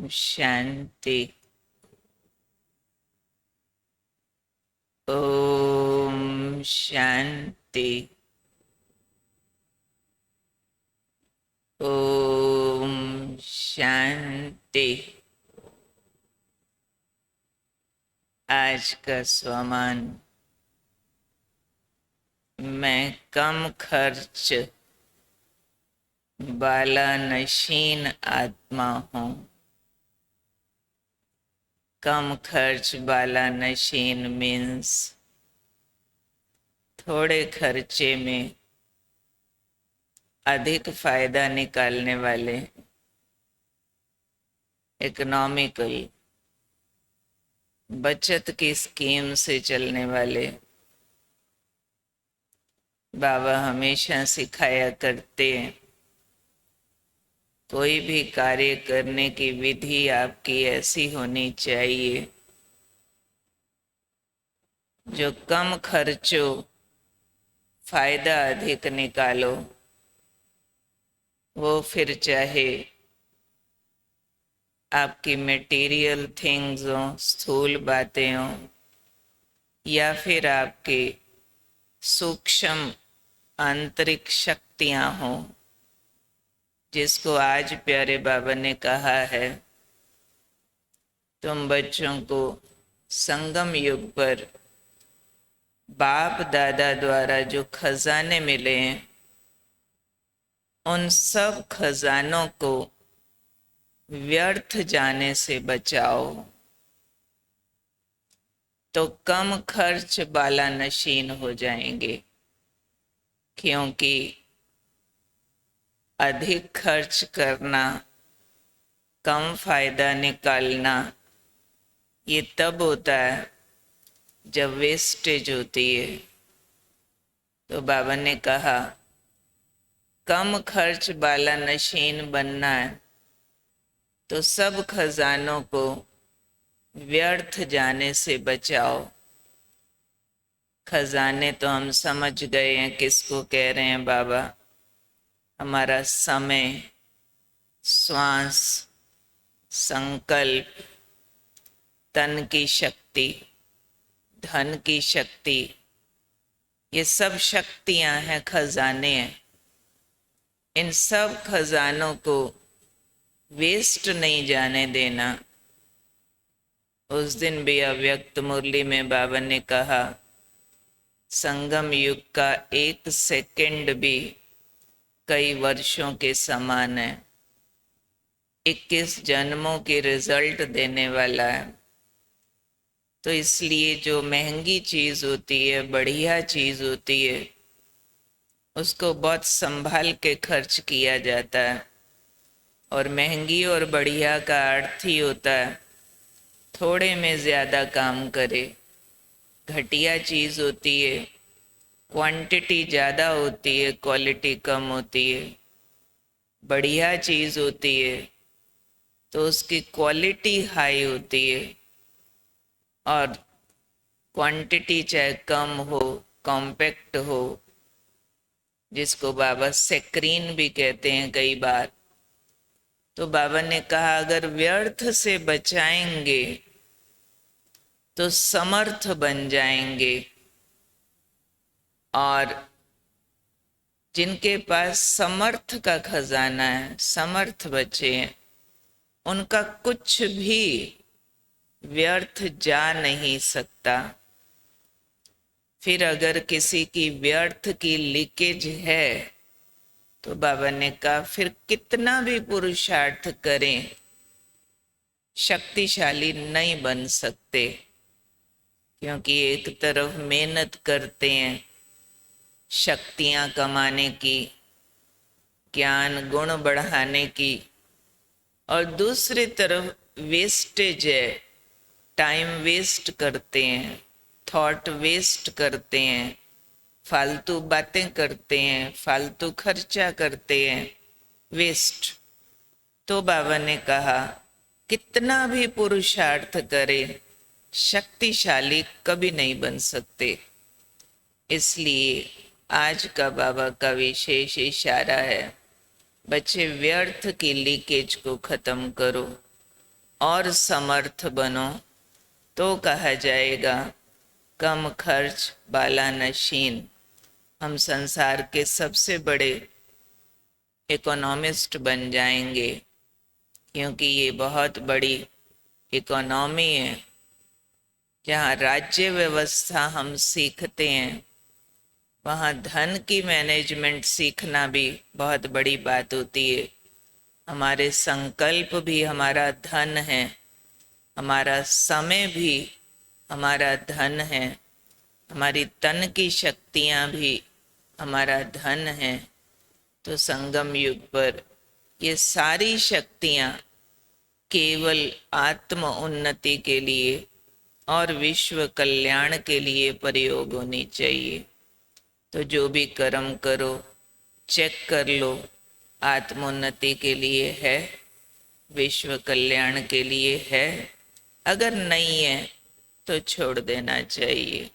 शांति। ओम शांति। ओम शांति। आज का स्वमान, मैं कम खर्च वाला नशीन आत्मा हूँ। कम खर्च वाला नशीन मीन्स थोड़े खर्चे में अधिक फायदा निकालने वाले, इकोनॉमिकल, बचत की स्कीम से चलने वाले। बाबा हमेशा सिखाया करते हैं, कोई भी कार्य करने की विधि आपकी ऐसी होनी चाहिए जो कम खर्चो फायदा अधिक निकालो। वो फिर चाहे आपकी मटेरियल थिंग्स हो, स्थूल बातें हो, या फिर आपकी सूक्ष्म आंतरिक शक्तियां हो, जिसको आज प्यारे बाबा ने कहा है, तुम बच्चों को संगम युग पर बाप दादा द्वारा जो खजाने मिले हैं, उन सब खजानों को व्यर्थ जाने से बचाओ, तो कम खर्च वाला नशीन हो जाएंगे। क्योंकि अधिक खर्च करना, कम फायदा निकालना, ये तब होता है जब वेस्टेज होती है। तो बाबा ने कहा, कम खर्च वाला नशीन बनना है तो सब खजानों को व्यर्थ जाने से बचाओ। खजाने तो हम समझ गए हैं किसको कह रहे हैं बाबा। हमारा समय, श्वास, संकल्प, तन की शक्ति, धन की शक्ति, ये सब शक्तियां हैं, खजाने हैं। इन सब खजानों को वेस्ट नहीं जाने देना। उस दिन भी अव्यक्त मुरली में बाबा ने कहा, संगम युग का 1 सेकंड भी कई वर्षों के समान है, 21 जन्मों के रिजल्ट देने वाला है। तो इसलिए जो महंगी चीज होती है, बढ़िया चीज होती है, उसको बहुत संभाल के खर्च किया जाता है। और महंगी और बढ़िया का अर्थ ही होता है थोड़े में ज्यादा काम करे। घटिया चीज होती है, क्वांटिटी ज्यादा होती है, क्वालिटी कम होती है। बढ़िया चीज होती है तो उसकी क्वालिटी हाई होती है, और क्वांटिटी चाहे कम हो, कॉम्पैक्ट हो, जिसको बाबा सेक्रीन भी कहते हैं कई बार। तो बाबा ने कहा, अगर व्यर्थ से बचाएंगे तो समर्थ बन जाएंगे। और जिनके पास समर्थ का खजाना है, समर्थ बच्चे हैं, उनका कुछ भी व्यर्थ जा नहीं सकता। फिर अगर किसी की व्यर्थ की लीकेज है तो बाबा ने कहा, फिर कितना भी पुरुषार्थ करें, शक्तिशाली नहीं बन सकते। क्योंकि एक तरफ मेहनत करते हैं शक्तियां कमाने की, ज्ञान गुण बढ़ाने की, और दूसरी तरफ वेस्टेज है, टाइम वेस्ट करते हैं, थॉट वेस्ट करते हैं, फालतू बातें करते हैं, फालतू खर्चा करते हैं, वेस्ट। तो बाबा ने कहा, कितना भी पुरुषार्थ करे, शक्तिशाली कभी नहीं बन सकते। इसलिए आज का बाबा का विशेष इशारा है, बच्चे व्यर्थ की लीकेज को खत्म करो। और समर्थ बनो तो कहा जाएगा कम खर्च बाला नशीन। हम संसार के सबसे बड़े इकोनॉमिस्ट बन जाएंगे, क्योंकि ये बहुत बड़ी इकोनॉमी है जहाँ राज्य व्यवस्था हम सीखते हैं, वहाँ धन की मैनेजमेंट सीखना भी बहुत बड़ी बात होती है। हमारे संकल्प भी हमारा धन है, हमारा समय भी हमारा धन है, हमारी तन की शक्तियाँ भी हमारा धन है। तो संगम युग पर ये सारी शक्तियाँ केवल आत्म उन्नति के लिए और विश्व कल्याण के लिए प्रयोग होनी चाहिए। तो जो भी कर्म करो चेक कर लो, आत्मोन्नति के लिए है, विश्व कल्याण के लिए है। अगर नहीं है तो छोड़ देना चाहिए।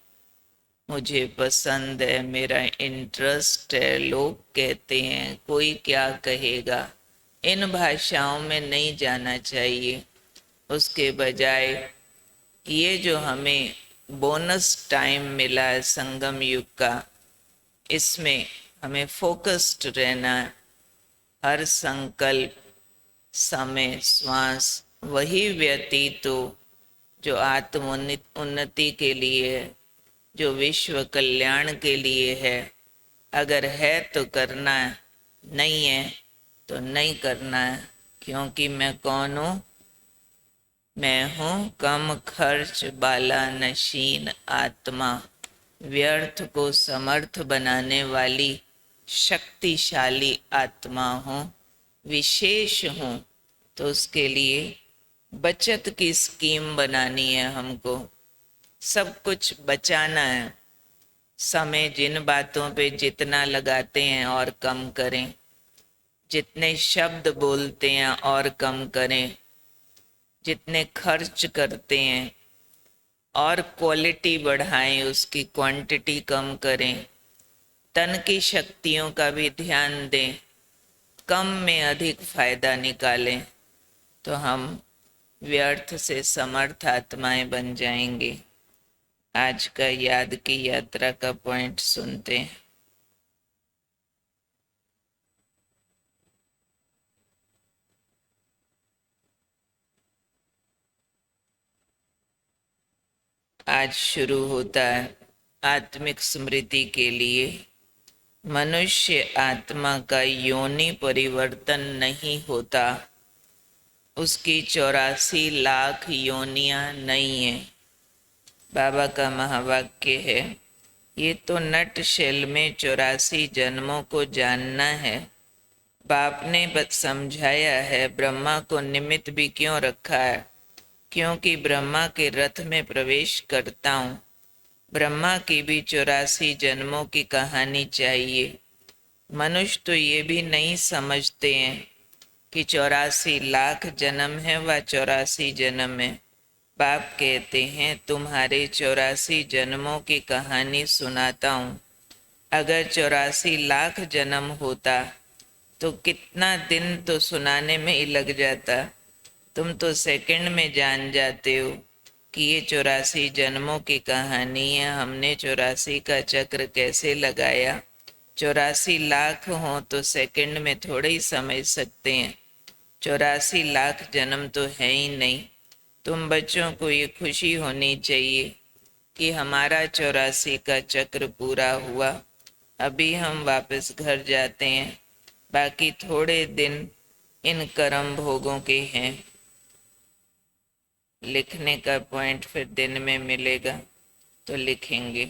मुझे पसंद है, मेरा इंटरेस्ट है, लोग कहते हैं, कोई क्या कहेगा, इन भाषाओं में नहीं जाना चाहिए। उसके बजाय ये जो हमें बोनस टाइम मिला है संगम युग का, इसमें हमें फोकस्ड रहना है। हर संकल्प, समय, श्वास वही व्यतीत हो जो आत्म उन्नति के लिए है, जो विश्व कल्याण के लिए है। अगर है तो करना है, नहीं है तो नहीं करना है। क्योंकि मैं कौन हूँ? मैं हूँ कम खर्च बाला नशीन आत्मा, व्यर्थ को समर्थ बनाने वाली शक्तिशाली आत्मा हूँ, विशेष हूँ। तो उसके लिए बचत की स्कीम बनानी है हमको, सब कुछ बचाना है। समय जिन बातों पे जितना लगाते हैं और कम करें, जितने शब्द बोलते हैं और कम करें, जितने खर्च करते हैं और क्वालिटी बढ़ाएं, उसकी क्वांटिटी कम करें। तन की शक्तियों का भी ध्यान दें, कम में अधिक फायदा निकालें, तो हम व्यर्थ से समर्थ आत्माएं बन जाएंगे। आज का याद की यात्रा का पॉइंट सुनते हैं। आज शुरू होता है आत्मिक स्मृति के लिए। मनुष्य आत्मा का योनि परिवर्तन नहीं होता, उसकी 84 लाख योनियां नहीं है। बाबा का महावाक्य है, ये तो नट शेल में 84 जन्मों को जानना है। बाप ने बस समझाया है, ब्रह्मा को निमित्त भी क्यों रखा है? क्योंकि ब्रह्मा के रथ में प्रवेश करता हूँ। ब्रह्मा की भी 84 जन्मों की कहानी चाहिए। मनुष्य तो ये भी नहीं समझते हैं कि 84 लाख जन्म है व 84 जन्म है। बाप कहते हैं, तुम्हारे 84 जन्मों की कहानी सुनाता हूँ। अगर 84 लाख जन्म होता तो कितना दिन तो सुनाने में ही लग जाता। तुम तो सेकंड में जान जाते हो कि ये 84 जन्मों की कहानी है, हमने 84 का चक्र कैसे लगाया। 84 लाख हो तो सेकंड में थोड़े ही समझ सकते हैं, 84 लाख जन्म तो है ही नहीं। तुम बच्चों को ये खुशी होनी चाहिए कि हमारा 84 का चक्र पूरा हुआ। अभी हम वापस घर जाते हैं, बाकी थोड़े दिन इन कर्म भोगों के हैं। लिखने का पॉइंट फिर दिन में मिलेगा तो लिखेंगे।